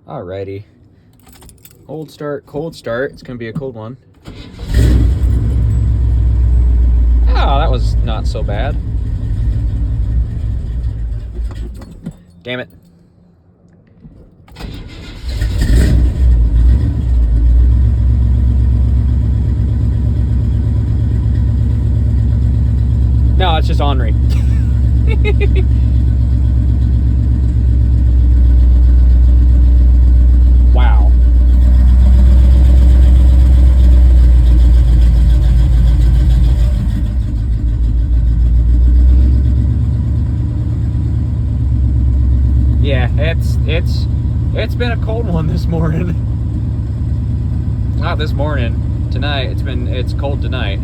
Alrighty. Cold start, cold start. It's gonna be a cold one. Oh, that was not so bad. Damn it. No, it's just ornery. Wow. Yeah, it's been a cold one this morning. Not this morning. Tonight it's cold tonight.